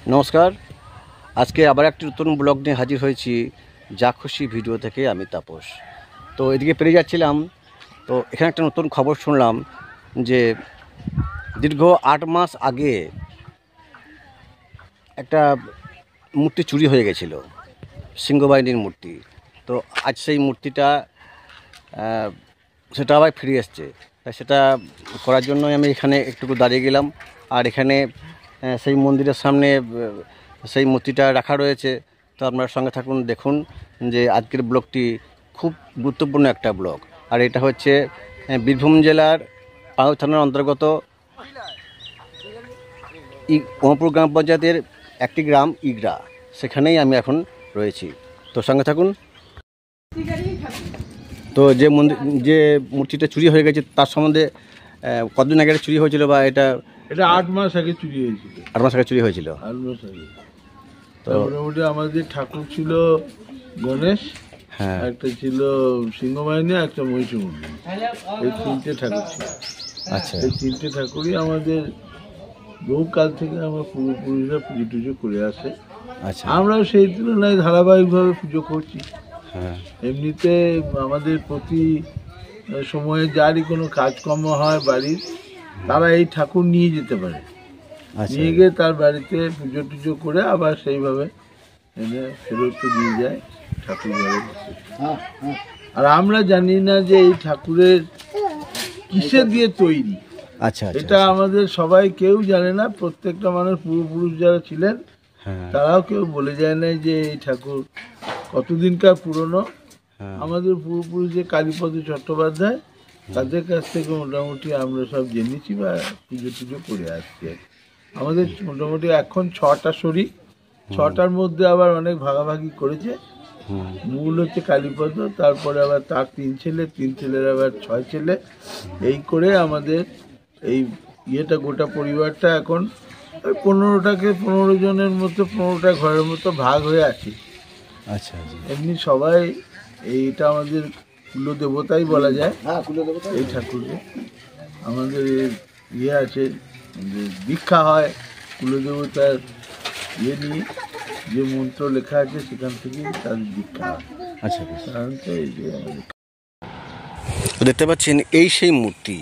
নমস্কার। আজকে আবার একটি নতুন ব্লগ নিয়ে হাজির হয়েছি যা খুশি ভিডিও থেকে। আমি তাপস। তো এদিকে পেরিয়ে যাচ্ছিলাম, তো এখানে একটা নতুন খবর শুনলাম যে দীর্ঘ 8 মাস আগে একটা মূর্তি চুরি হয়ে গেছিলো, সিংহবাহিনীর মূর্তি। তো আজ সেই মূর্তিটা সেটা আবার ফিরে এসছে। তাই সেটা করার জন্য আমি এখানে একটু দাঁড়িয়ে গেলাম। আর এখানে সেই মন্দিরের সামনে সেই মূর্তিটা রাখা রয়েছে। তো আপনার সঙ্গে থাকুন, দেখুন যে আজকের ব্লগটি খুব গুরুত্বপূর্ণ একটা ব্লগ। আর এটা হচ্ছে বীরভূম জেলার পাঁচ থানার অন্তর্গত ওমপুর গ্রাম পঞ্চায়েতের একটি গ্রাম ইগরা, সেখানেই আমি এখন রয়েছি। তো সঙ্গে থাকুন। তো যে মূর্তিটা চুরি হয়ে গেছে তার সম্বন্ধে কতদিন আগে চুরি হয়েছিল, বা এটা 8 মাস আগে চুরি হয়েছিল। 8 মাস আগে চুরি হয়েছিল। 8 মাস আগে। তো মোটামুটি আমাদের ঠাকুর ছিল গণেশ, হ্যাঁ, একটা ছিল সিংহবাহিনী, একটা মহিষমর্দিনী। এই 3টে ঠাকুর ছিল। আচ্ছা, এই 3টে ঠাকুরই আমাদের বহু কাল থেকে আমরা পূর্বপুরুষরা পুজো টুজো করে আসে। আচ্ছা, আমরাও সেই তুলনায় ধারাবাহিকভাবে পুজো করছি। হ্যাঁ, এমনিতে আমাদের প্রতি সময়ে যারই কোনো কাজকর্ম হয় বাড়ির, তারা এই ঠাকুর নিয়ে যেতে পারে। নিয়ে গিয়ে তার বাড়িতে পুজো টুজো করে আবার সেইভাবে এনে ফেরত দিয়ে যায় ঠাকুর বাড়িতে। আর আমরা জানি না যে এই ঠাকুরের কিসে দিয়ে তৈরি। আচ্ছা, এটা আমাদের সবাই কেউ জানে না। প্রত্যেকটা মানুষ পূর্বপুরুষ যারা ছিলেন তারাও কেউ বলে যায় না যে এই ঠাকুর কতদিনকার পুরনো। আমাদের পূর্বপুরুষ যে কালীপদ চট্টোপাধ্যায়, তাদের কাছ থেকে মোটামুটি আমরা সব জেনেছি বা পুজো টুজো করে আসছি। আমাদের মোটামুটি এখন 6টা শরীর, 6টার মধ্যে আবার অনেক ভাগাভাগি করেছে। মূল হচ্ছে কালীপদ, তারপরে আবার তার 3 ছেলে, 3 ছেলের আবার 6 ছেলে। এই করে আমাদের এই ইয়েটা গোটা পরিবারটা এখন 15 জনের মতো, 15টা ঘরের মতো ভাগ হয়ে আছে। আচ্ছা, এমনি সবাই এইটা আমাদের কুলদেবতাই বলা যায়। এই ঠাকুরকে আমাদের ইয়ে আছে, দীক্ষা হয় কুলদেবতার ইয়ে নিয়ে, যে মন্ত্র লেখা আছে সেখান থেকে তার দীক্ষা হয়। আচ্ছা, সাধারণত এই যে দেখতে পাচ্ছেন এই সেই মূর্তি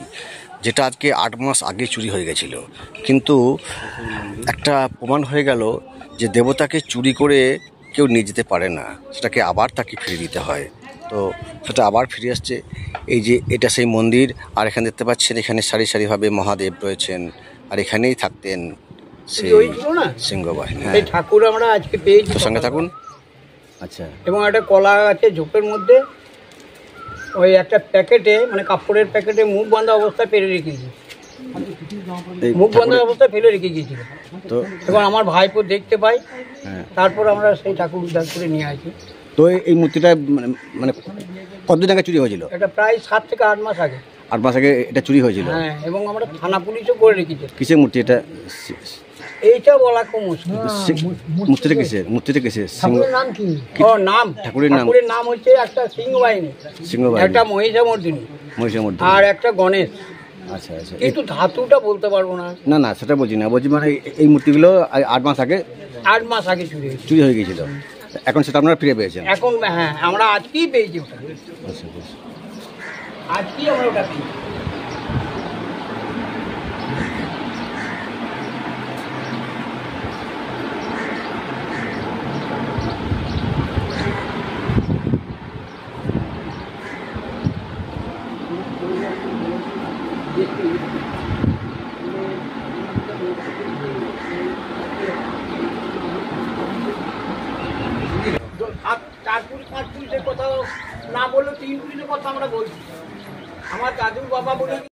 যেটা আজকে 8 মাস আগে চুরি হয়ে গেছিল। কিন্তু একটা প্রমাণ হয়ে গেল যে দেবতাকে চুরি করে কেউ নিয়ে যেতে পারে না, সেটাকে আবার তাকে ফিরে দিতে হয়। তো সেটা আবার ফিরে আসছে। এই যে এটা সেই মন্দির। আর এখানে দেখতে পাচ্ছেন এখানে সারি সারিভাবে মহাদেব রয়েছেন, আর এখানেই থাকতেন সেই সিংহবাহিনী। হ্যাঁ, ঠাকুর আমরা আজকে পেয়েছি। সঙ্গে থাকুন। আচ্ছা, এবং একটা কলা আছে ঝোপের মধ্যে, ওই একটা প্যাকেটে, মানে কাপড়ের প্যাকেটে মুখ বাঁধা অবস্থায় ফেলে রেখেছি। মুখ বাঁধা অবস্থায় ফেলে রেখে গিয়েছিল। তো এবং আমার ভাইপো দেখতে পাই, তারপর আমরা সেই ঠাকুর উদ্ধার করে নিয়ে আসি। তো এই মূর্তিটা মানে কতদিন আগে চুরি হয়েছিল? এটা প্রায় 7 থেকে 8 মাস আগে। 8 মাস আগে এটা চুরি হয়েছিল। হ্যাঁ, এবং আমরা থানা পুলিশও করে রেখেছি। কিসের মূর্তি এটা? এইটা বলা খুব মুশকিল। মূর্তিটা কিসের? মূর্তিটা কিসের? ঠাকুরের নাম কি? ও নাম, ঠাকুরের নাম হচ্ছে একটা সিংহবাহিনী, একটা মহিষমর্দিনী, আর একটা গণেশ। আচ্ছা, আচ্ছা, কিন্তু ধাতুটা বলতে পারবো না। না না, সেটা বলছি না, বলছি মানে এই মূর্তিগুলো 8 মাস আগে চুরি হয়ে গিয়েছিল। এখন সেটা আপনারা ফিরে পেয়েছেন? এখন হ্যাঁ, আমরা আজকেই পেয়েছি ওটা। আচ্ছা, আজকেই আমরা ওটা পেয়েছি। চার পুলিশের কথা না বললেও 3 পুলিশের কথা আমরা বলছি। আমার দাদুর বাবা বলে